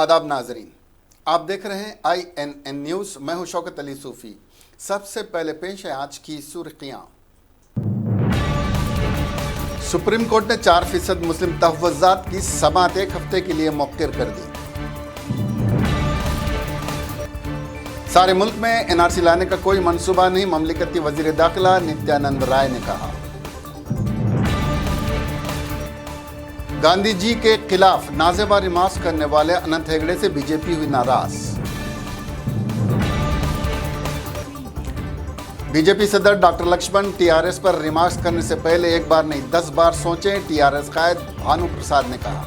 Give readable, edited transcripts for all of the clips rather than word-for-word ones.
आदाब नाजरीन, आप देख रहे हैं INN न्यूज़। मैं हूं शौकत अली सूफ़ी। सबसे पहले पेश है आज की सुर्खियां। सुप्रीम कोर्ट ने 4% मुस्लिम तहफ़्फ़ुज़ात की समाअत एक हफ्ते के लिए मौक़िर कर दी। सारे मुल्क में NRC लाने का कोई मंसूबा नहीं, ममलिकती वज़ीर दाखिला नित्यानंद राय ने कहा। गांधी जी के खिलाफ नाजेबा रिमार्क्स करने वाले अनंत हेगड़े से बीजेपी हुई नाराज। बीजेपी सदर डॉक्टर लक्ष्मण TRS पर रिमार्क्स करने से पहले एक बार नहीं 10 बार सोचें, TRS कायद भानु प्रसाद ने कहा।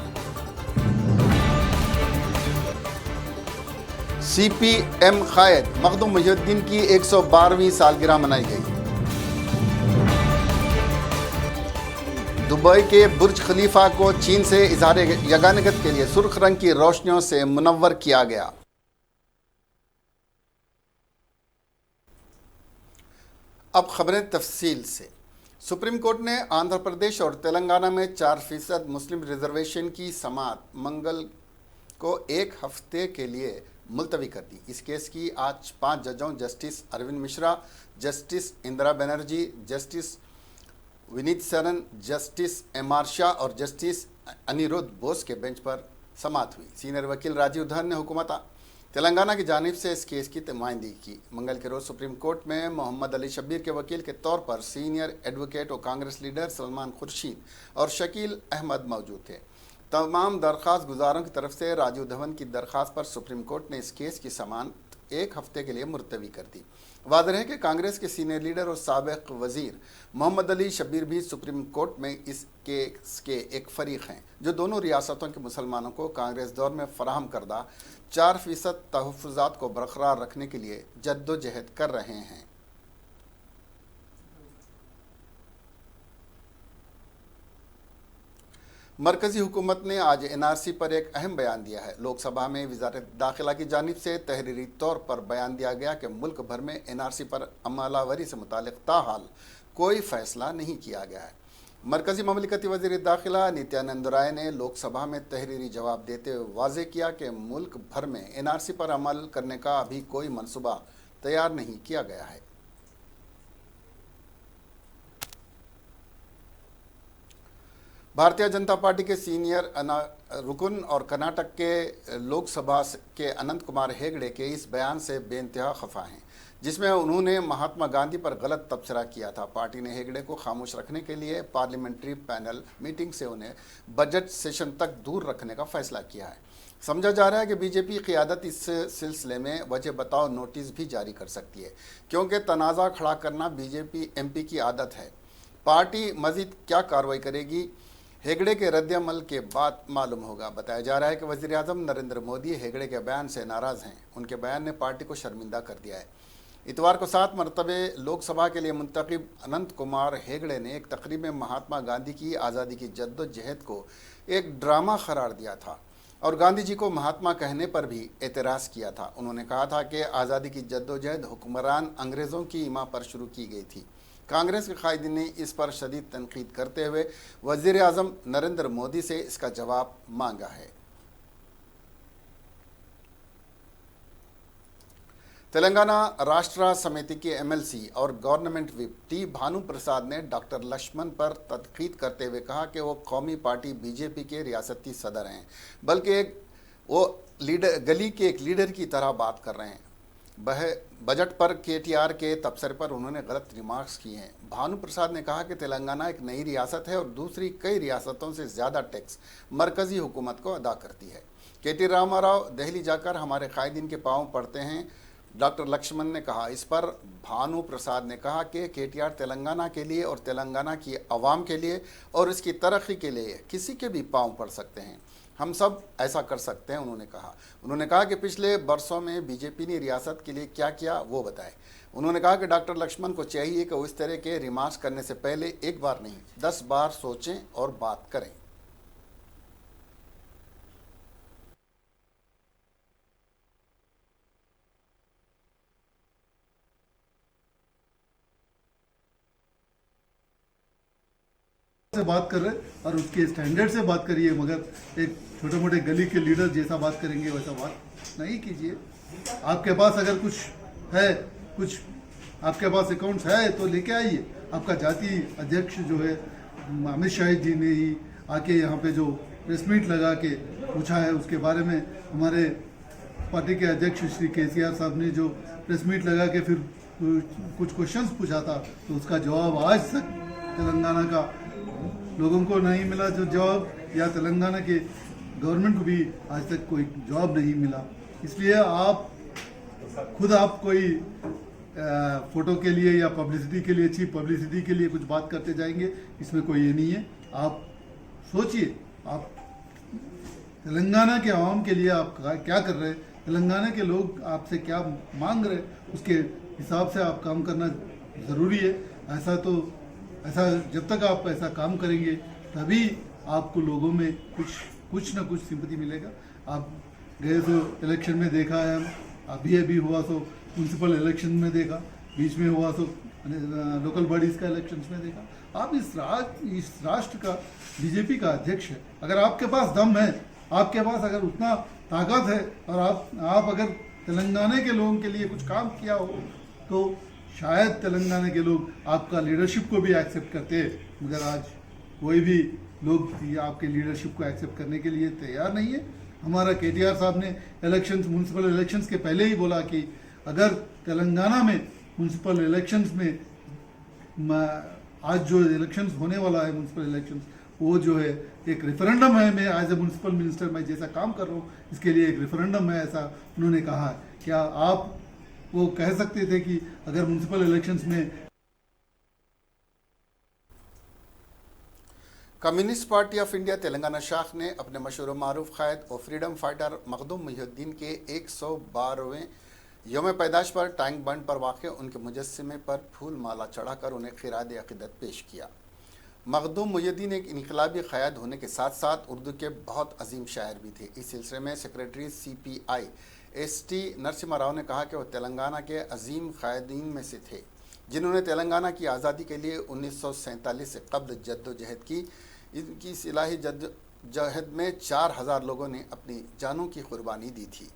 CPM कायद मखदूम मुहिउद्दीन की 112वीं सालगिरह मनाई गई। दुबई के बुर्ज खलीफा को चीन से इजहार यगानगत के लिए सुर्ख रंग की रोशनियों से मुनव्वर किया गया। अब खबरें तफसील से। सुप्रीम कोर्ट ने आंध्र प्रदेश और तेलंगाना में 4% मुस्लिम रिजर्वेशन की समाअत मंगल को एक हफ्ते के लिए मुलतवी कर दी। इस केस की आज 5 जजों justice Arvind Mishra, justice Indira Banerjee, justice Vineet Saran, justice MR Shah और जस्टिस अनिरुद्ध बोस के बेंच पर समाअत हुई। सीनियर वकील राजीव धन ने हुकूमत तेलंगाना की जानिब से इस केस की नुमाइंदगी की। मंगल के रोज़ सुप्रीम कोर्ट में मोहम्मद अली शब्बीर के वकील के तौर पर सीनियर एडवोकेट और कांग्रेस लीडर सलमान खुर्शीद और शकील अहमद मौजूद थे। तमाम दरख्वास्त गुजारों की तरफ से राजीव धवन की दरख्वास्त पर सुप्रीम कोर्ट ने इस केस की समाअत एक हफ्ते के लिए मुलतवी कर दी। वाज़ेह है कि कांग्रेस के सीनियर लीडर और साबिक वज़ीर मोहम्मद अली शब्बीर भी सुप्रीम कोर्ट में इस केस के एक फ़रीक हैं, जो दोनों रियासतों के मुसलमानों को कांग्रेस दौर में फ़राहम करदा 4% तहफ़्फ़ुज़ात को बरकरार रखने के लिए जद्दोजहद कर रहे हैं। मरकज़ी हुकूमत ने आज NRC पर एक अहम बयान दिया है। लोकसभा में वज़ारत दाखिला की जानिब से तहरीरी तौर पर बयान दिया गया कि मुल्क भर में NRC पर अमलावरी से मुतालिक ताहाल कोई फ़ैसला नहीं किया गया है। मरकज़ी ममलिकती वज़ीर दाखिला नित्यानंद राय ने लोकसभा में तहरीरी जवाब देते हुए वाज़ेह किया कि मुल्क भर में NRC पर अमल करने का अभी कोई मनसूबा तैयार नहीं किया गया है। भारतीय जनता पार्टी के सीनियर रुकन और कर्नाटक के लोकसभा के अनंत कुमार हेगड़े के इस बयान से बेइंतहा खफा हैं, जिसमें उन्होंने महात्मा गांधी पर गलत तबसरा किया था। पार्टी ने हेगड़े को खामोश रखने के लिए पार्लियामेंट्री पैनल मीटिंग से उन्हें बजट सेशन तक दूर रखने का फैसला किया है। समझा जा रहा है कि बीजेपी क़ियादत इस सिलसिले में वजह बताओ नोटिस भी जारी कर सकती है, क्योंकि तनाज़ा खड़ा करना बीजेपी MP की आदत है। पार्टी मज़ीद क्या कार्रवाई करेगी, हेगड़े के रद्दअमल के बाद मालूम होगा। बताया जा रहा है कि वज़ीर आज़म नरेंद्र मोदी हेगड़े के बयान से नाराज़ हैं। उनके बयान ने पार्टी को शर्मिंदा कर दिया है। इतवार को 7 मरतबे लोकसभा के लिए मुंतखब अनंत कुमार हेगड़े ने एक तकरीब में महात्मा गांधी की आज़ादी की जद्दोजहद को एक ड्रामा करार दिया था और गांधी जी को महात्मा कहने पर भी एतराज़ किया था। उन्होंने कहा था कि आज़ादी की जद्दोजहद हुक्मरान अंग्रेज़ों की हिमा पर शुरू की गई थी। कांग्रेस के कायदीन ने इस पर शदीद तनकीद करते हुए वज़ीर आज़म नरेंद्र मोदी से इसका जवाब मांगा है। तेलंगाना राष्ट्र समिति के MLC और गवर्नमेंट विप T भानु प्रसाद ने डॉक्टर लक्ष्मण पर तनकीद करते हुए कहा कि वो कौमी पार्टी BJP के रियासती सदर हैं, बल्कि वो गली के एक लीडर की तरह बात कर रहे हैं। बजट पर KTR के तबसरे पर उन्होंने गलत रिमार्क्स किए हैं। भानु प्रसाद ने कहा कि तेलंगाना एक नई रियासत है और दूसरी कई रियासतों से ज़्यादा टैक्स मरकज़ी हुकूमत को अदा करती है। KT रामाराव दिल्ली जाकर हमारे कायदीन के पाँव पड़ते हैं, डॉक्टर लक्ष्मण ने कहा। इस पर भानु प्रसाद ने कहा कि KTR तेलंगाना के लिए और तेलंगाना की आवाम के लिए और इसकी तरक्की के लिए किसी के भी पाँव पड़ सकते हैं। हम सब ऐसा कर सकते हैं, उन्होंने कहा कि पिछले बरसों में बीजेपी ने रियासत के लिए क्या किया वो बताए। उन्होंने कहा कि डॉक्टर लक्ष्मण को चाहिए कि वो इस तरह के रिमार्क्स करने से पहले एक बार नहीं 10 बार सोचें और बात करें। से बात कर रहे हैं और उसके स्टैंडर्ड से बात करिए, मगर एक छोटे मोटे गली के लीडर जैसा बात करेंगे वैसा बात नहीं कीजिए। आपके पास अगर कुछ है, कुछ आपके पास अकाउंट्स है तो लेके आइए। आपका जातीय अध्यक्ष जो है अमित शाह जी ने ही आके यहाँ पे जो प्रेस मीट लगा के पूछा है, उसके बारे में हमारे पार्टी के अध्यक्ष श्री केसीआर साहब ने जो प्रेस मीट लगा के फिर कुछ क्वेश्चंस पूछा था, तो उसका जवाब आज तक तेलंगाना का लोगों को नहीं मिला जो जवाब, या तेलंगाना के गवर्नमेंट को भी आज तक कोई जवाब नहीं मिला। इसलिए आप खुद आप कोई फोटो के लिए या पब्लिसिटी के लिए, अच्छी पब्लिसिटी के लिए कुछ बात करते जाएंगे, इसमें कोई ये नहीं है। आप सोचिए, आप तेलंगाना के आवाम के लिए आप क्या कर रहे हैं, तेलंगाना के लोग आपसे क्या मांग रहे हैं, उसके हिसाब से आप काम करना ज़रूरी है। ऐसा जब तक आप ऐसा काम करेंगे तभी आपको लोगों में कुछ ना कुछ सिंपैथी मिलेगा। आप गए तो इलेक्शन में देखा है, अभी हुआ तो म्यूनसिपल इलेक्शन में देखा, बीच में हुआ तो लोकल बॉडीज़ का इलेक्शंस में देखा। आप इस राष्ट्र का बीजेपी का अध्यक्ष है। अगर आपके पास दम है, आपके पास अगर उतना ताकत है और आप अगर तेलंगाना के लोगों के लिए कुछ काम किया हो तो शायद तेलंगाना के लोग आपका लीडरशिप को भी एक्सेप्ट करते हैं, मगर आज कोई भी लोग आपके लीडरशिप को एक्सेप्ट करने के लिए तैयार नहीं है। हमारा केटीआर साहब ने म्यूनसिपल इलेक्शंस के पहले ही बोला कि अगर तेलंगाना में म्यूनसिपल इलेक्शंस में आज जो इलेक्शंस होने वाला है म्यूनसिपल इलेक्शंस, वो जो है एक रेफरेंडम है। मैं एज ए म्यूनसिपल मिनिस्टर मैं जैसा काम कर रहा हूँ इसके लिए एक रेफरेंडम है, ऐसा उन्होंने कहा है। क्या आप वो कह सकते थे कि अगर म्यूनसिपल इलेक्शंस में communist party of India Telangana शाख ने अपने मशहूर मारूफ कायद और फ्रीडम फाइटर मखदूम मुहिउद्दीन के 112वें यौम पैदाश पर टैंक बंड पर वाक़ उनके मुजस्समे पर फूल माला चढ़ाकर उन्हें खिराद अक़ीदत पेश किया। मखदूम मुहिउद्दीन एक इनकलाबी क़याद होने के साथ साथ उर्दू के बहुत अजीम शायर भी थे। इस सिलसिले में secretary CPI ST Narasimha Rao ने कहा कि वह तेलंगाना के अजीम क़ायदीन में से थे जिन्होंने तेलंगाना की आज़ादी के लिए 1947 से कब्ल जद्दोजहद की। इनकी इलाही जद्दोजहद में 4000 लोगों ने अपनी जानों की कुर्बानी दी थी।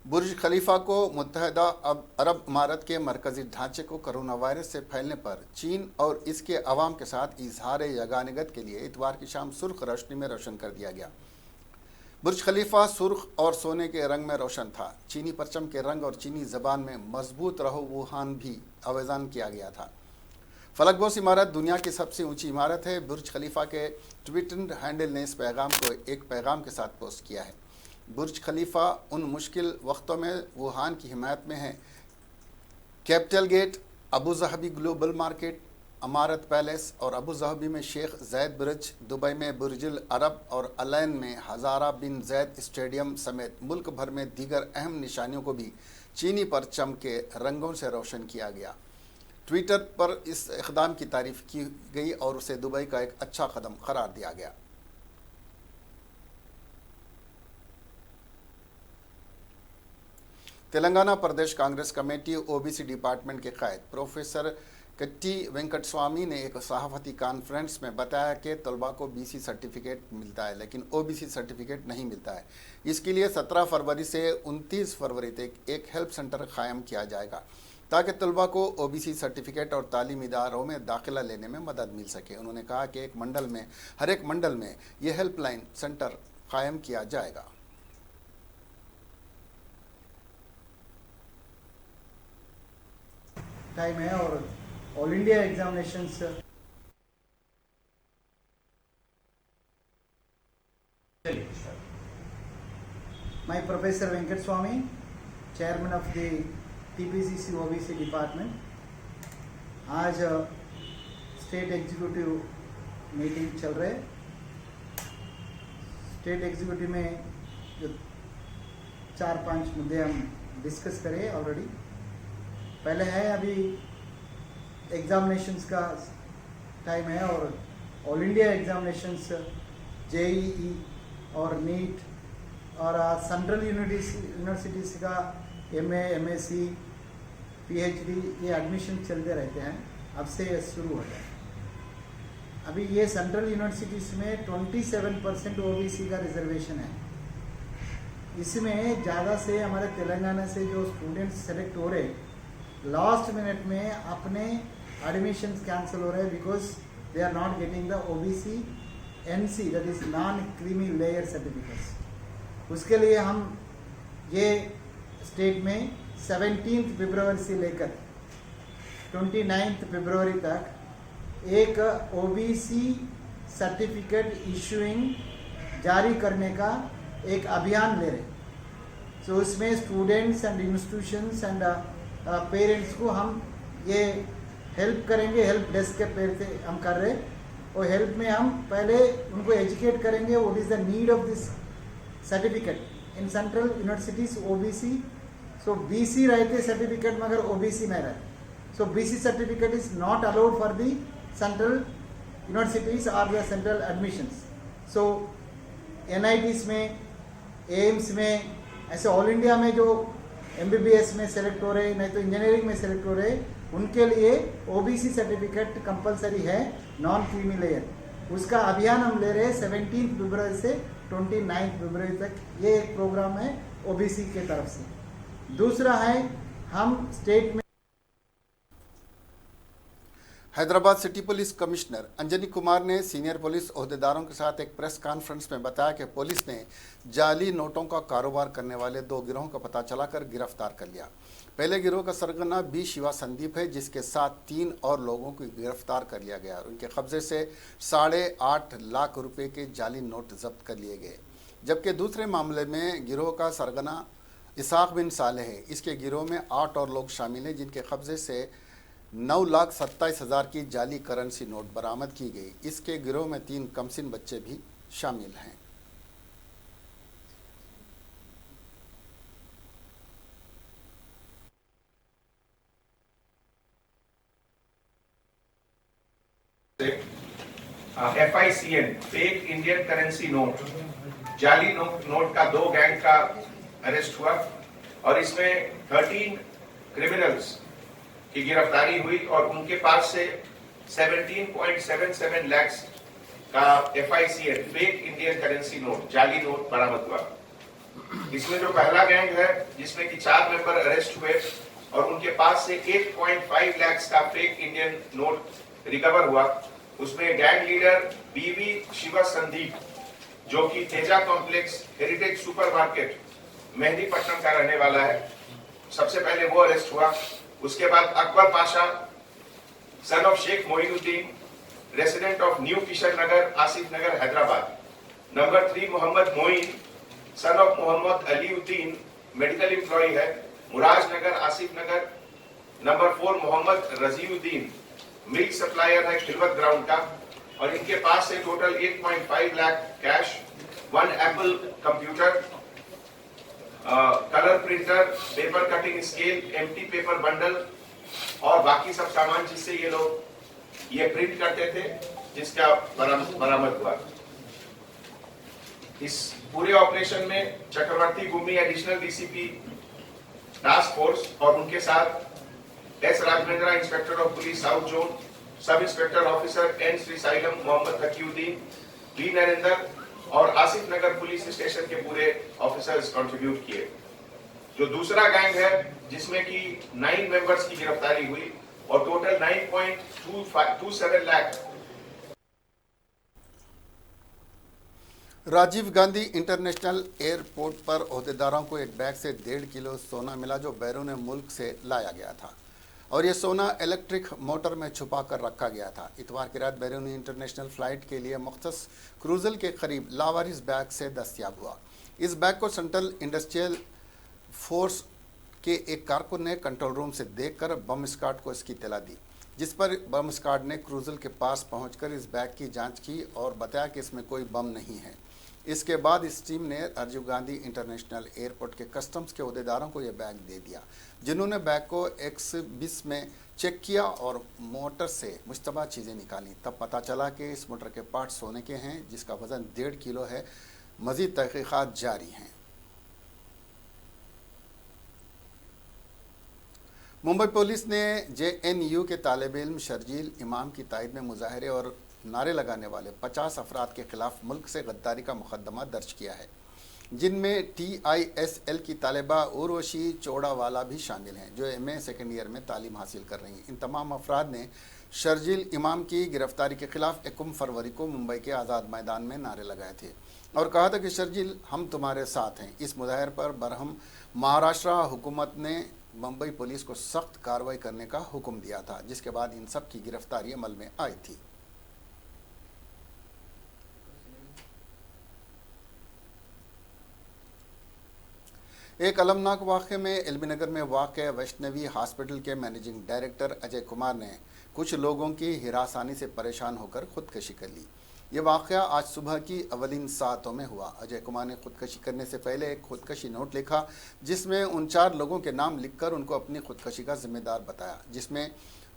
बुर्ज खलीफा को मुत्तहदा अरब इमारात के मरकज़ी ढांचे को कोरोना वायरस से फैलने पर चीन और इसके अवाम के साथ इजहार यगानिगत के लिए इतवार की शाम सुर्ख रोशनी में रोशन कर दिया गया। बुर्ज खलीफा सुर्ख और सोने के रंग में रोशन था। चीनी परचम के रंग और चीनी ज़बान में मजबूत रहो वुहान भी आवेज़ान किया गया था। फलकबोस इमारत दुनिया की सबसे ऊंची इमारत है। बुर्ज खलीफा के ट्विटर हैंडल ने इस पैगाम को एक पैगाम के साथ पोस्ट किया है। बुर्ज खलीफा उन मुश्किल वक्तों में वुहान की हिमायत में है। Capital Gate, Abu Dhabi Global Market, Emirates Palace और अबू ज़हबी में शेख ज़ैद ब्रिज, दुबई में बुर्जुल अरब और अलैन में हज़ारा बिन ज़ैद स्टेडियम समेत मुल्क भर में दीगर अहम निशानियों को भी चीनी परचम के रंगों से रोशन किया गया। ट्विटर पर इस इक़दाम की तारीफ़ की गई और उसे दुबई का एक अच्छा कदम करार दिया गया। तेलंगाना प्रदेश कांग्रेस कमेटी OBC डिपार्टमेंट के कायद प्रोफेसर कट्टी वेंकट स्वामी ने एक सहाफ़ती कॉन्फ्रेंस में बताया कि तलबा को BC सर्टिफिकेट मिलता है लेकिन OBC सर्टिफिकेट नहीं मिलता है। इसके लिए 17 फरवरी से 29 फरवरी तक एक हेल्प सेंटर कायम किया जाएगा ताकि तलबा को OBC सर्टिफिकेट और तालीमी इदारों में दाखिला लेने में मदद मिल सके। उन्होंने कहा कि हर एक मंडल में यह हेल्पलाइन सेंटर कायम किया जाएगा। टाइम है और all India examinations My Professor Venkat Swami, Chairman of the TPCC OBC department. आज स्टेट एग्जीक्यूटिव मीटिंग चल रहे। स्टेट एग्जीक्यूटिव में जो 4-5 मुद्दे हम डिस्कस करें ऑलरेडी। पहले है अभी एग्जामिनेशंस का टाइम है और ऑल इंडिया एग्जामिनेशंस JEE और नीट और सेंट्रल यूनिवर्सिटीज़ का MA MSc PhD ये एडमिशन चलते रहते हैं। अब से शुरू हो जाए। अभी ये सेंट्रल यूनिवर्सिटीज़ में 27% OBC का रिजर्वेशन है। इसमें ज़्यादा से हमारे तेलंगाना से जो स्टूडेंट्स सेलेक्ट हो रहे लास्ट मिनट में अपने एडमिशन कैंसिल हो रहे हैं because they are not getting the OBC NC that is non creamy layer certificates. उसके लिए हम ये स्टेट में 17 फरवरी से लेकर 29 फरवरी तक एक OBC सर्टिफिकेट इशूइंग जारी करने का एक अभियान ले रहे। सो उसमें students and institutions and parents को हम ये हेल्प करेंगे। हेल्प डेस्क के पेड़ से हम कर रहे। और हेल्प में हम पहले उनको एजुकेट करेंगे what is the need of this certificate in central universities OBC। So BC रहते सर्टिफिकेट मगर OBC नहीं रहते। So BC certificate is not allowed for the central universities और the central admissions. So NITs में एम्स में ऐसे all India में जो MBBS में सेलेक्ट हो रहे नहीं तो इंजीनियरिंग में सेलेक्ट हो रहे उनके लिए OBC सर्टिफिकेट कंपलसरी है नॉन क्रीमी लेयर। उसका अभियान हम ले रहे हैं 17 फरवरी से 29 फरवरी तक। ये एक प्रोग्राम है OBC के तरफ से। दूसरा है हम स्टेट में Hyderabad city police commissioner Anjani Kumar ने सीनियर पुलिस ओहदेदारों के साथ एक प्रेस कॉन्फ्रेंस में बताया कि पुलिस ने जाली नोटों का कारोबार करने वाले 2 गिरोहों का पता चलाकर गिरफ्तार कर लिया। पहले गिरोह का सरगना B शिवा संदीप है जिसके साथ 3 और लोगों को गिरफ्तार कर लिया गया और उनके कब्जे से 8.5 लाख रुपए के जाली नोट जब्त कर लिए गए। जबकि दूसरे मामले में गिरोह का सरगना इसाक बिन साले है। इसके गिरोह में 8 और लोग शामिल हैं जिनके कब्जे से 9,27,000 की जाली करेंसी नोट बरामद की गई। इसके गिरोह में 3 कमसिन बच्चे भी शामिल हैं। FICN fake Indian currency note जाली नोट का 2 गैंग का अरेस्ट हुआ और इसमें 13 क्रिमिनल्स की गिरफ्तारी हुई और उनके पास से 17.77 लाख का FICN fake Indian currency note जाली नोट बरामद हुआ। इसमें जो पहला गैंग है जिसमें कि 4 मेंबर अरेस्ट हुए और उनके पास से 8.5 लाख का फेक इंडियन नोट रिकवर हुआ। उसमें gang leader BV Shiva Sandeep जो कि Teja complex heritage supermarket Mehdipatnam का रहने वाला है, सबसे पहले वो अरेस्ट हुआ। उसके बाद Akbar Pasha son of Sheikh Moinuddin resident of New Kishan Nagar Asif Nagar Hyderabad. Number 3 Mohammed Moin son of Mohammed Aliuddin medical employ है Muraj Nagar Asif Nagar. Number 4 Mohammed Raziuddin milk supplier है खिलवत ग्राउंड का और इनके पास से total 8.5 lakh cash, 1 Apple computer, colour printer, paper cutting scale, empty paper bundle और बाकी सब सामान जिससे ये लोग ये प्रिंट करते थे जिसका बरामद हुआ। इस पूरे ऑपरेशन में Chakravarthy Bhoomi additional DCP task force और उनके साथ S Rajamendra inspector of police south zone, sub inspector officer N Srisailam Mohammed Haqiuddin, B Narendra और आसिफ नगर पुलिस स्टेशन के पूरे ऑफिसर्स कंट्रीब्यूट किए। जो दूसरा गैंग है जिसमें कि 9 मेंबर्स की गिरफ्तारी हुई और total 9.27 lakh. Rajiv Gandhi international airport पर ओहदेदारों को एक बैग से 1.5 किलो सोना मिला जो बैरून मुल्क से लाया गया था और ये सोना इलेक्ट्रिक मोटर में छुपा कर रखा गया था। इतवार की रात बैरून इंटरनेशनल फ़्लाइट के लिए मख्सूस क्रूज़ल के करीब लावारिस बैग से दस्तयाब हुआ। इस बैग को सेंट्रल इंडस्ट्रियल फोर्स कि एक कारकुन ने कंट्रोल रूम से देखकर बम स्क्वाड को इसकी इत्तला दी, जिस पर बम स्क्वाड ने क्रूजल के पास पहुंचकर इस बैग की जांच की और बताया कि इसमें कोई बम नहीं है। इसके बाद इस टीम ने राजीव गांधी इंटरनेशनल एयरपोर्ट के कस्टम्स के अहदेदारों को यह बैग दे दिया, जिन्होंने बैग को एक्स-20 में चेक किया और मोटर से मुश्तबा चीज़ें निकाली। तब पता चला कि इस मोटर के पार्ट सोने के हैं, जिसका वज़न 1.5 किलो है। मज़ीद तहक़ीक़ात जारी हैं। मुंबई पुलिस ने JNU के तालिब इल्म शर्जील इमाम की तायद में मुजाहरे और नारे लगाने वाले 50 अफराद के खिलाफ मुल्क से गद्दारी का मुकदमा दर्ज किया है, जिनमें TISL की तालिबा उर्वशी चौड़ावाला भी शामिल हैं, जो MA सेकेंड ईयर में तालीम हासिल कर रही हैं। इन तमाम अफराद ने शर्जील इमाम की गिरफ्तारी के खिलाफ 1 फरवरी को मुंबई के आज़ाद मैदान में नारे लगाए थे और कहा था कि शर्जील, हम तुम्हारे साथ हैं। इस मुजाहरे पर बरहम महाराष्ट्र हुकूमत ने मुंबई पुलिस को सख्त कार्रवाई करने का हुक्म दिया था, जिसके बाद इन सब की गिरफ्तारी अमल में आई थी। एक अलमनाक वाक़े में एलबीनगर में वाक़ वैष्णवी हॉस्पिटल के मैनेजिंग डायरेक्टर अजय कुमार ने कुछ लोगों की हिरासानी से परेशान होकर खुदकशी कर ली। ये वाक़या आज सुबह की अवलिन सातों में हुआ। अजय कुमार ने खुदकशी करने से पहले एक खुदकशी नोट लिखा, जिसमें उन 4 लोगों के नाम लिखकर उनको अपनी खुदकशी का जिम्मेदार बताया, जिसमें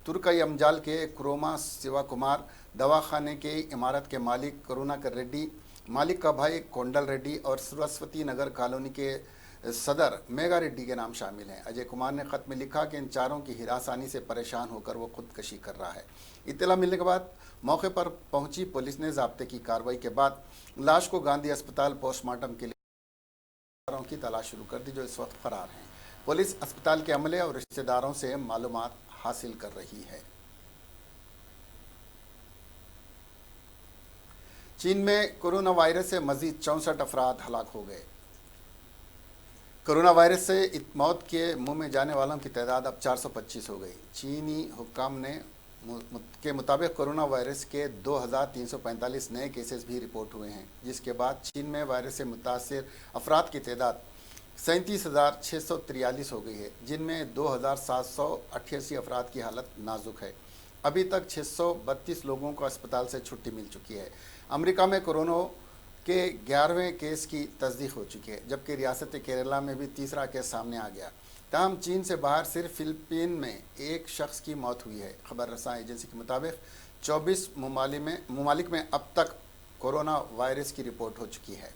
तुर्कई अमजाल के क्रोमा शिवा कुमार, दवाखाने के इमारत के मालिक करुणाकर रेड्डी, मालिक का भाई कोंडल रेड्डी और सरस्वती नगर कॉलोनी के सदर मेगा रेड्डी के नाम शामिल हैं। अजय कुमार ने ख़त में लिखा कि इन चारों की हिरासानी से परेशान होकर वो खुदकशी कर रहा है। इत्तला मिलने के बाद मौके पर पहुंची पुलिस ने ज़ाब्ते की कार्रवाई के बाद लाश को गांधी अस्पताल पोस्टमार्टम के लिए की तलाश शुरू कर दी, जो इस वक्त फरार हैं। पुलिस अस्पताल के अमले और रिश्तेदारों से मालूमात हासिल कर रही है। चीन में कोरोना वायरस से मजीद 64 अफराद हलाक हो गए। कोरोना वायरस से मौत के मुंह में जाने वालों की तादाद अब 425 हो गई। चीनी हुक्काम के मुताबिक कोरोना वायरस के 2345 नए केसेस भी रिपोर्ट हुए हैं, जिसके बाद चीन में वायरस से मुतासिर अफराद की तादाद 37,643 हो गई है, जिनमें 2,788 अफराद की हालत नाजुक है। अभी तक 632 लोगों को अस्पताल से छुट्टी मिल चुकी है। अमेरिका में कोरोना के 11वें केस की तस्दीक हो चुकी है, जबकि रियासत केरला में भी तीसरा केस सामने आ गया। ताहम चीन से बाहर सिर्फ फिलिपीन में एक शख्स की मौत हुई है। खबर रसां एजेंसी के मुताबिक 24 ममालिक में अब तक कोरोना वायरस की रिपोर्ट हो चुकी है।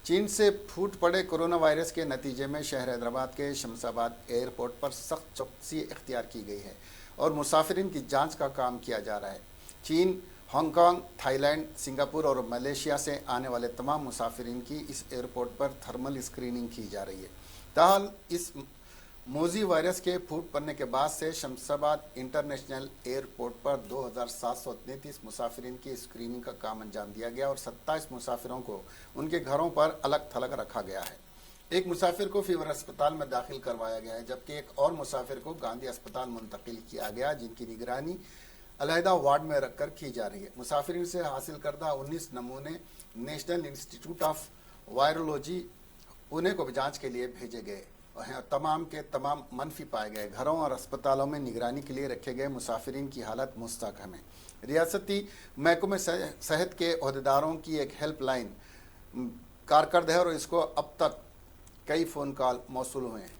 चीन से फूट पड़े कोरोना वायरस के नतीजे में शहर हैदराबाद के शमशाबाद एयरपोर्ट पर सख्त चौकसी इख्तियार की गई है और मुसाफिरीन की जांच का काम किया जा रहा है। चीन, हांगकांग, थाईलैंड, सिंगापुर और मलेशिया से आने वाले तमाम मुसाफिरीन की इस एयरपोर्ट पर थर्मल स्क्रीनिंग की जा रही है। ताहल इस मोजी वायरस के फूट पड़ने के बाद से शमशाबाद इंटरनेशनल एयरपोर्ट पर 2,733 मुसाफिरीन की स्क्रीनिंग का काम अंजाम दिया गया और 27 मुसाफिरों को उनके घरों पर अलग थलग रखा गया है। एक मुसाफिर को फीवर अस्पताल में दाखिल करवाया गया है, जबकि एक और मुसाफिर को गांधी अस्पताल मुंतकिल किया गया, जिनकी निगरानी अलहदा वार्ड में रखकर की जा रही है। मुसाफिरीन से हासिल करदा 19 नमूने national institute of virology Pune को जांच के लिए भेजे गए और तमाम के तमाम मनफी पाए गए। घरों और अस्पतालों में निगरानी के लिए रखे गए मुसाफिरीन की हालत मुस्तहकम है। रियासती महकमे सेहत के अहदेदारों की एक हेल्पलाइन कारकर्द है और इसको अब तक कई फ़ोन कॉल मौसूल हुए हैं।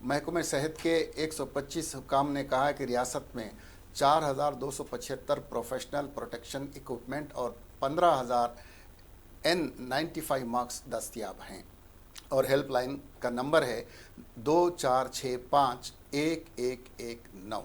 महकमे सेहत के 125 हुकाम ने कहा है कि रियासत में 4,275 प्रोफेशनल प्रोटेक्शन इक्विपमेंट और 15,000 N95 मास्क दस्तियाब हैं और हेल्पलाइन का नंबर है 24651119।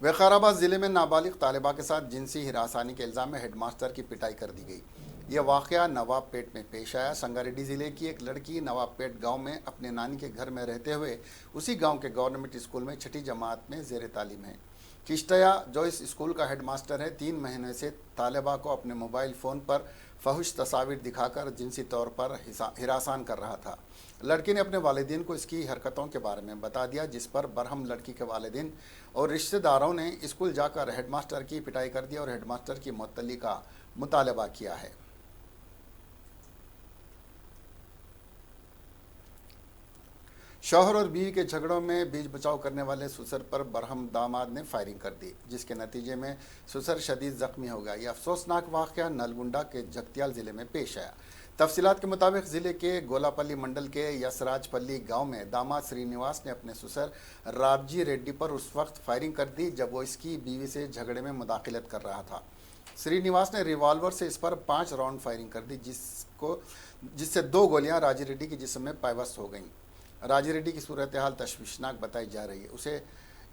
वक़ाराबाद ज़िले में नाबालिग तालिबा के साथ जिनसी हिरासानी के इल्ज़ाम में हेडमास्टर की पिटाई कर दी गई। यह वाक़या नवाबपेट में पेश आया। संगारेड्डी ज़िले की एक लड़की नवाबपेट गांव में अपने नानी के घर में रहते हुए उसी गांव के गवर्नमेंट स्कूल में 6ठी जमात में ज़ेर तालीम है। किश्तया, जो इस स्कूल का हेडमास्टर है, 3 महीने से तालिबा को अपने मोबाइल फ़ोन पर फहुश तस्वीर दिखाकर जिनसी तौर पर हिरासान कर रहा था। लड़की ने अपने वालिदैन को इसकी हरकतों के बारे में बता दिया, जिस पर बरहम लड़की के वालिदैन और रिश्तेदारों ने स्कूल जाकर हेडमास्टर की पिटाई कर दी और हेडमास्टर की मुअत्तली का मुतालबा किया है। शौहर और बीवी के झगड़ों में बीच बचाव करने वाले ससुर पर बरहम दामाद ने फायरिंग कर दी, जिसके नतीजे में ससुर शदीद जख्मी हो गया। यह अफसोसनाक वाक़या नलगुंडा के जगतियाल ज़िले में पेश आया। तफसीलात के मुताबिक ज़िले के गोलापल्ली मंडल के यसराजपल्ली गांव में दामाद श्रीनिवास ने अपने ससुर राबजी रेड्डी पर उस वक्त फायरिंग कर दी जब वो इसकी बीवी से झगड़े में मुदाखलत कर रहा था। श्रीनिवास ने रिवॉल्वर से इस पर 5 राउंड फायरिंग कर दी, जिससे 2 गोलियां राजी रेड्डी के जिस्म में पायवस्त हो गईं। राजी रेड्डी की सूरत हाल तशवीशनाक बताई जा रही है। उसे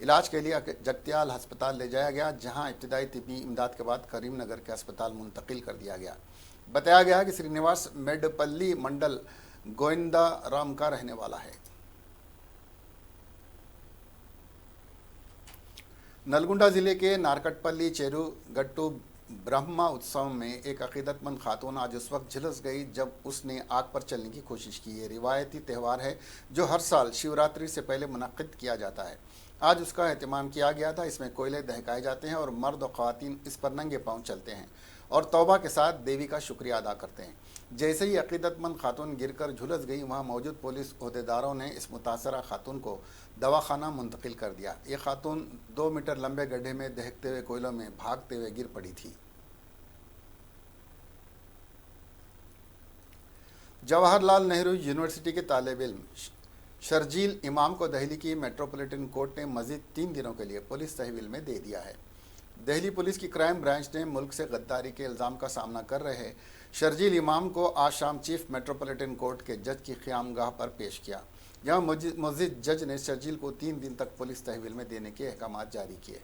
इलाज के लिए जगतियाल अस्पताल ले जाया गया, जहां इब्तिदाई तिब्बी इमदाद के बाद करीमनगर के अस्पताल मुंतकिल कर दिया गया। बताया गया कि श्रीनिवास मेडपल्ली मंडल गोविंदाराम का रहने वाला है। नलगुंडा ज़िले के नारकटपल्ली चेरू गट्टू ब्रह्मा उत्सव में एक अकीदतमंद खातून आज उस वक्त झुलस गई जब उसने आग पर चलने की कोशिश की। ये रिवायती त्यौहार है जो हर साल शिवरात्रि से पहले मुनक्किद किया जाता है। आज उसका एहतमाम किया गया था। इसमें कोयले दहकाए जाते हैं और मर्द और ख़वातीन इस पर नंगे पाँव चलते हैं और तौबा के साथ देवी का शुक्रिया अदा करते हैं। जैसे ही अकीदतमंद खातून गिरकर झुलस गई, वहाँ मौजूद पुलिस ओहदेदारों ने इस मुतासरा खातून को दवाखाना मुंतकिल कर दिया। ये खातून 2 मीटर लंबे गड्ढे में दहकते हुए कोयलों में भागते हुए गिर पड़ी थी। जवाहरलाल नेहरू यूनिवर्सिटी के तालिब इल्म शर्जील इमाम को दिल्ली की मेट्रोपॉलिटन कोर्ट ने मज़ीद 3 दिनों के लिए पुलिस तहवील में दे दिया है। दिल्ली पुलिस की क्राइम ब्रांच ने मुल्क से गद्दारी के इल्ज़ाम का सामना कर रहे शर्जील इमाम को आज शाम चीफ मेट्रोपॉलिटन कोर्ट के जज की क़यामगाह पर पेश किया, जहां मज़ीद जज ने शर्जील को 3 दिन तक पुलिस तहवील में देने के अहकाम जारी किए।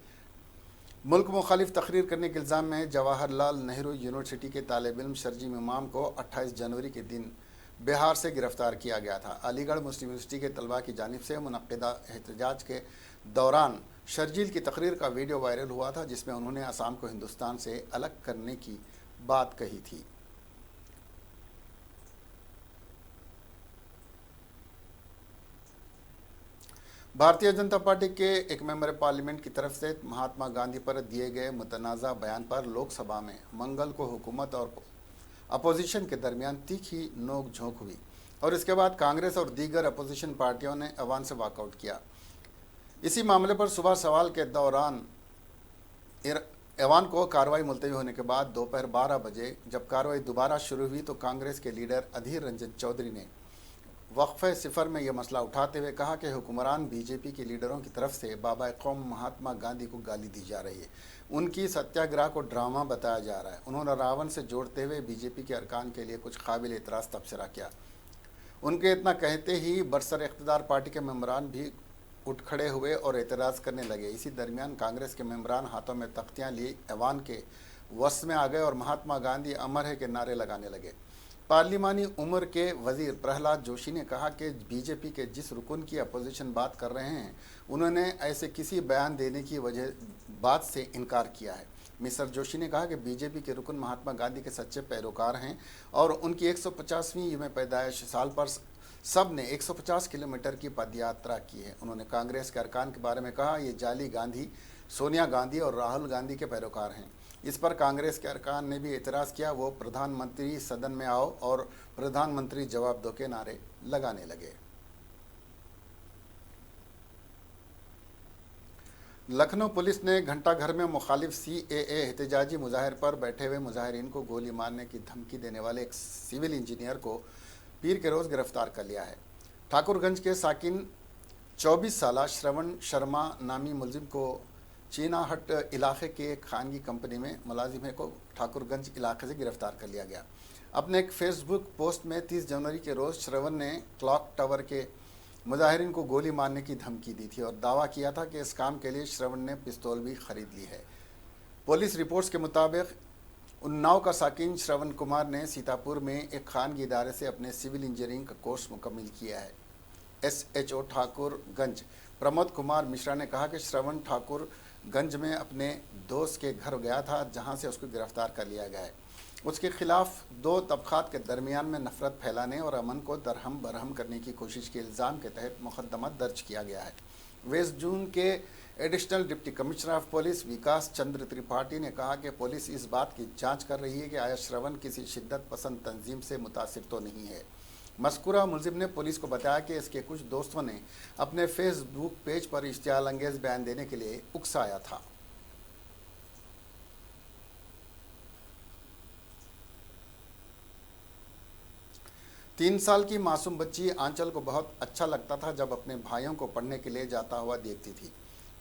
मुल्क मुखालिफ तकरीर करने के इल्ज़ाम में जवाहरलाल नेहरू यूनिवर्सिटी के तालिब इल्म शर्जील इमाम को 28 जनवरी के दिन बिहार से गिरफ्तार किया गया था। अलीगढ़ मुस्लिम यूनिवर्सिटी के तलबा की जानिब से मुनक्किदा एहतजाज के दौरान शर्जील की तकरीर का वीडियो वायरल हुआ था, जिसमें उन्होंने असम को हिंदुस्तान से अलग करने की बात कही थी। भारतीय जनता पार्टी के एक मेंबर पार्लियामेंट की तरफ से महात्मा गांधी पर दिए गए मुतनाज़ा बयान पर लोकसभा में मंगल को हुकूमत और अपोजिशन के दरमियान तीखी नोक झोंक हुई और इसके बाद कांग्रेस और दीगर अपोजिशन पार्टियों ने ऐवान से वॉकआउट किया। इसी मामले पर सुबह सवाल के दौरान ऐवान को कार्रवाई मुलतवी होने के बाद दोपहर 12 बजे जब कार्रवाई दोबारा शुरू हुई तो कांग्रेस के लीडर अधीर रंजन चौधरी ने वक्फे सिफर में यह मसला उठाते हुए कहा कि हुक्मरान बीजेपी के लीडरों की तरफ से बाबा कौम महात्मा गांधी को गाली दी जा रही है, उनकी सत्याग्रह को ड्रामा बताया जा रहा है। उन्होंने रावण से जोड़ते हुए बीजेपी के अरकान के लिए कुछ काबिल एतराज़ तबसरा किया। उनके इतना कहते ही बरसर इख्तिदार पार्टी के मेंबरान भी उठ खड़े हुए और एतराज़ करने लगे। इसी दरमियान कांग्रेस के मेंबरान हाथों में तख्तियाँ लिए ऐवान के वस में आ गए और महात्मा गांधी अमर है के नारे लगाने लगे। पार्लिमानी उम्र के वजीर प्रहलाद जोशी ने कहा कि बीजेपी के जिस रुकन की अपोजिशन बात कर रहे हैं, उन्होंने ऐसे किसी बयान देने की बात से इनकार किया है। मिस्टर जोशी ने कहा कि बीजेपी के रुकन महात्मा गांधी के सच्चे पैरोकार हैं और उनकी 150वीं युम पैदाइश साल पर सब ने 150 किलोमीटर की पदयात्रा की है। उन्होंने कांग्रेस के अरकान के बारे में कहा, ये जाली गांधी सोनिया गांधी और राहुल गांधी के पैरोकार हैं। इस पर कांग्रेस के अरकान ने भी एतराज़ किया। वो प्रधानमंत्री सदन में आओ और प्रधानमंत्री जवाब दो के नारे लगाने लगे। लखनऊ पुलिस ने घंटाघर में मुखालिफ CAA एहतजाजी मुजाहिर पर बैठे हुए मुजाहिरीन को गोली मारने की धमकी देने वाले एक सिविल इंजीनियर को पीर के रोज़ गिरफ्तार कर लिया है। ठाकुरगंज के साकिन 24 साला श्रवण शर्मा नामी मुलजिम को चीनाहट इलाके के एक खानगी कंपनी में मुलाजिम है को ठाकुरगंज इलाके से गिरफ्तार कर लिया गया। अपने एक फेसबुक पोस्ट में 30 जनवरी के रोज़ श्रवण ने क्लॉक टावर के मुजाहिरीन को गोली मारने की धमकी दी थी और दावा किया था कि इस काम के लिए श्रवण ने पिस्तौल भी खरीद ली है। पुलिस रिपोर्ट्स के मुताबिक उन्नाव का साकिन श्रवण कुमार ने सीतापुर में एक खानगी इदारे से अपने सिविल इंजीनियरिंग का कोर्स मुकम्मल किया है। SHO ठाकुरगंज प्रमोद कुमार मिश्रा ने कहा कि श्रवण ठाकुर गंज में अपने दोस्त के घर गया था, जहां से उसको गिरफ्तार कर लिया गया है। उसके खिलाफ दो तबकात के दरमियान में नफरत फैलाने और अमन को दरहम बरहम करने की कोशिश के इल्ज़ाम के तहत मुकदमा दर्ज किया गया है। वेस्ट जोन के additional deputy commissioner of police Vikas Chandra Tripathi ने कहा कि पुलिस इस बात की जांच कर रही है कि आया श्रवण किसी शिद्दत पसंद तंजीम से मुतासिर तो नहीं है। मज़कूरा मुलजिम ने पुलिस को बताया कि इसके कुछ दोस्तों ने अपने फेसबुक पेज पर इश्तियाल अंगेज बयान देने के लिए उकसाया था। तीन साल की मासूम बच्ची आंचल को बहुत अच्छा लगता था जब अपने भाइयों को पढ़ने के लिए जाता हुआ देखती थी।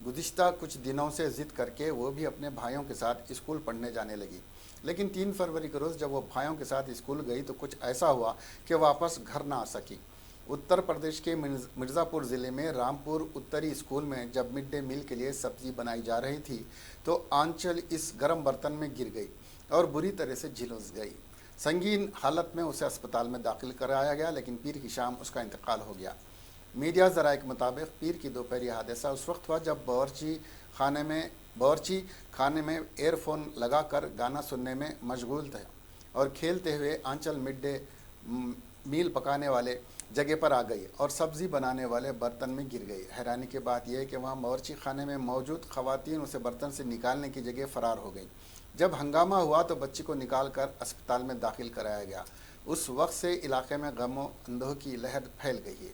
गुज़िश्ता कुछ दिनों से ज़िद करके वो भी अपने भाइयों के साथ स्कूल पढ़ने जाने लगी, लेकिन 3 फरवरी के रोज़ जब वो भाइयों के साथ स्कूल गई तो कुछ ऐसा हुआ कि वापस घर ना आ सकी। उत्तर प्रदेश के मिर्ज़ापुर ज़िले में रामपुर उत्तरी स्कूल में जब मिड डे मील के लिए सब्ज़ी बनाई जा रही थी तो आंचल इस गर्म बर्तन में गिर गई और बुरी तरह से झुलस गई। संगीन हालत में उसे अस्पताल में दाखिल कराया गया, लेकिन पीर की शाम उसका इंतकाल हो गया। मीडिया ज़राए के मुताबिक पीर की दोपहर यह हादसा उस वक्त हुआ जब बावर्ची खाने में एयरफोन लगाकर गाना सुनने में मशगूल थे और खेलते हुए आंचल मिड डे मील पकाने वाले जगह पर आ गई और सब्ज़ी बनाने वाले बर्तन में गिर गई। हैरानी की बात यह है कि वहाँ बावर्ची खाने में मौजूद ख़वातीन उसे बर्तन से निकालने की जगह फ़रार हो गई। जब हंगामा हुआ तो बच्ची को निकाल कर अस्पताल में दाखिल कराया गया। उस वक्त से इलाके में गम व अंधों की लहर फैल गई है।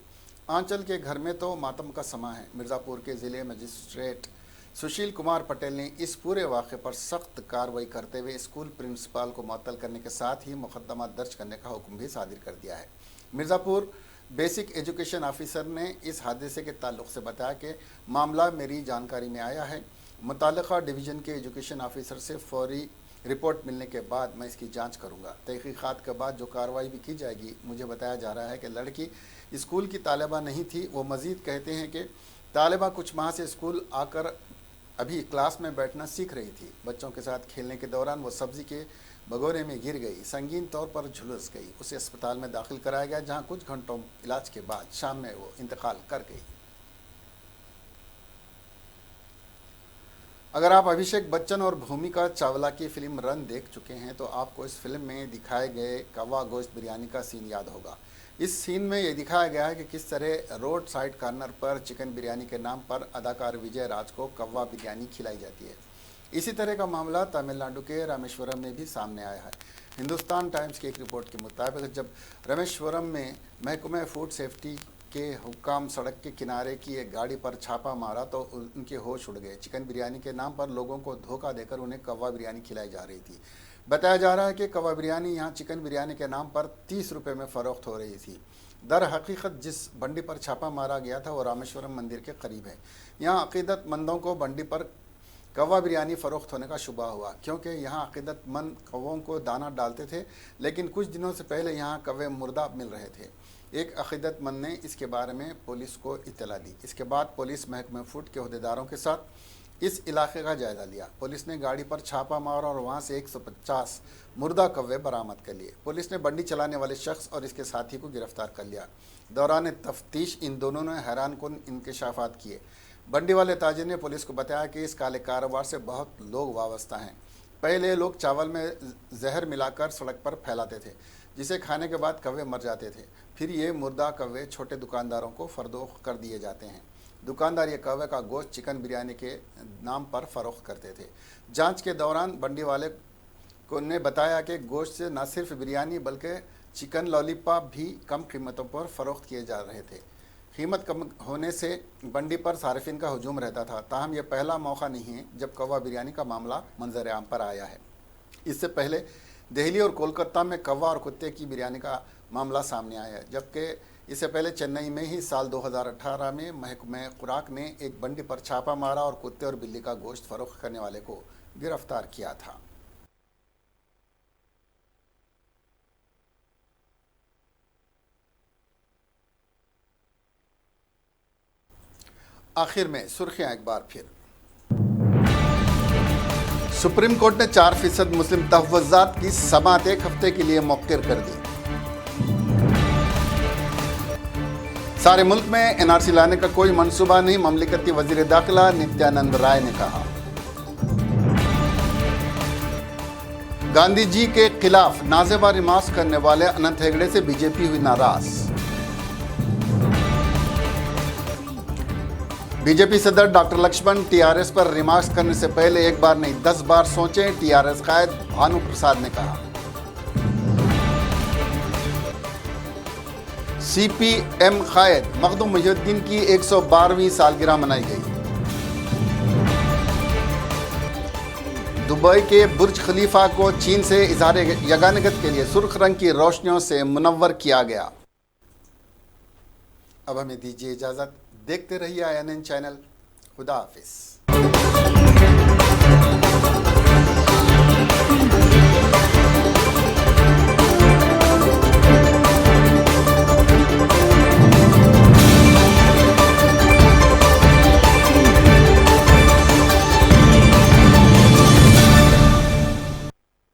आंचल के घर में तो मातम का समा है। मिर्ज़ापुर के ज़िले मजिस्ट्रेट सुशील कुमार पटेल ने इस पूरे वाक़े पर सख्त कार्रवाई करते हुए स्कूल प्रिंसिपल को मुअत्तल करने के साथ ही मुकदमा दर्ज करने का हुक्म भी सादिर कर दिया है। मिर्ज़ापुर बेसिक एजुकेशन ऑफिसर ने इस हादसे के ताल्लुक़ से बताया कि मामला मेरी जानकारी में आया है। मुताल्लिक़ा डिवीज़न के एजुकेशन ऑफिसर से फौरी रिपोर्ट मिलने के बाद मैं इसकी जांच करूंगा। तहक़ीक़ात के बाद जो कार्रवाई भी की जाएगी। मुझे बताया जा रहा है कि लड़की स्कूल की तालिबा नहीं थी। वो मज़ीद कहते हैं कि तालिबा कुछ माह से स्कूल आकर अभी क्लास में बैठना सीख रही थी। बच्चों के साथ खेलने के दौरान वो सब्ज़ी के भगोने में गिर गई, संगीन तौर पर झुलस गई। उसे अस्पताल में दाखिल कराया गया, जहाँ कुछ घंटों इलाज के बाद शाम में वो इंतकाल कर गई। अगर आप अभिषेक बच्चन और भूमिका चावला की फिल्म रन देख चुके हैं तो आपको इस फिल्म में दिखाए गए कव्वा गोश्त बिरयानी का सीन याद होगा। इस सीन में ये दिखाया गया है कि किस तरह रोड साइड कॉर्नर पर चिकन बिरयानी के नाम पर अदाकार विजय राज को कव्वा बिरयानी खिलाई जाती है। इसी तरह का मामला तमिलनाडु के रामेश्वरम में भी सामने आया है। हिंदुस्तान टाइम्स की एक रिपोर्ट के मुताबिक जब रामेश्वरम में महकमे फूड सेफ्टी के हुक्काम सड़क के किनारे की एक गाड़ी पर छापा मारा तो उनके होश उड़ गए। चिकन बिरयानी के नाम पर लोगों को धोखा देकर उन्हें कव्वा बिरयानी खिलाई जा रही थी। बताया जा रहा है कि कव्वा बिरयानी यहाँ चिकन बिरयानी के नाम पर 30 रुपये में फ़रोख्त हो रही थी। दर हकीकत जिस बंडी पर छापा मारा गया था वो रामेश्वरम मंदिर के करीब है। यहाँ अक़ीदतमंदों को बंडी पर कव्वा बिरयानी फ़रोख्त होने का शुबा हुआ, क्योंकि यहाँ अक़ीदतमंद कव्वों को दाना डालते थे, लेकिन कुछ दिनों से पहले यहाँ कव्वे मुर्दा मिल रहे थे। एक अक़ीदतमंद ने इसके बारे में पुलिस को इत्तला दी। इसके बाद पुलिस महकमे फूड के अहदेदारों के साथ इस इलाके का जायज़ा लिया। पुलिस ने गाड़ी पर छापा मारा और वहाँ से 150 मुर्दा कव्वे बरामद कर लिए। पुलिस ने बंडी चलाने वाले शख्स और इसके साथी को गिरफ्तार कर लिया। दौरान तफ्तीश इन दोनों ने हैरानकुन इंकशाफात किए। बंडी वाले ताजिर ने पुलिस को बताया कि इस काले कारोबार से बहुत लोग वाबस्ता हैं। पहले लोग चावल में जहर मिलाकर सड़क पर फैलाते थे, जिसे खाने के बाद कव्वे मर जाते थे। फिर ये मुर्दा कव्वे छोटे दुकानदारों को फरोख्त कर दिए जाते हैं। दुकानदार ये कव्वे का गोश्त चिकन बिरयानी के नाम पर फ़रोख्त करते थे। जांच के दौरान बंडी वाले को ने बताया कि गोश्त से न सिर्फ बिरयानी बल्कि चिकन लॉलीपॉप भी कम कीमतों पर फ़रोख्त किए जा रहे थे। कीमत कम होने से बंडी पर सारिफिन का हजूम रहता था। ताहम यह पहला मौका नहीं है जब कव्वा बिरयानी का मामला मंजर आम पर आया है। इससे पहले दिल्ली और कोलकाता में कव्वा और कुत्ते की बिरयानी का मामला सामने आया है, जबकि इससे पहले चेन्नई में ही साल 2018 में महकमे खुराक ने एक बंडी पर छापा मारा और कुत्ते और बिल्ली का गोश्त फ़रोख्त करने वाले को गिरफ्तार किया था। आखिर में सुर्खियां एक बार फिर। सुप्रीम कोर्ट ने 4% मुस्लिम तहफ़्फ़ुज़ात की समाअत 1 हफ्ते के लिए मौक़िर कर दी। सारे मुल्क में NRC लाने का कोई मंसूबा नहीं, ममलिकती वज़ीर दाखिला नित्यानंद राय ने कहा। गांधी जी के खिलाफ नाजेबा रिमार्क्स करने वाले अनंत हेगड़े से बीजेपी हुई नाराज। बीजेपी सदर डॉक्टर लक्ष्मण टीआरएस पर रिमार्क्स करने से पहले एक बार नहीं 10 बार सोचें, टीआरएस कायद भानु प्रसाद ने कहा। सीपीएम कायद मखदूम मुहिउद्दीन की 112वीं सालगिरह मनाई गई। दुबई के बुर्ज खलीफा को चीन से इजहार यगानगत के लिए सुर्ख रंग की रोशनियों से मुनव्वर किया गया। अब हमें दीजिए इजाजत, देखते रहिए INN चैनल। खुदा हाफिज।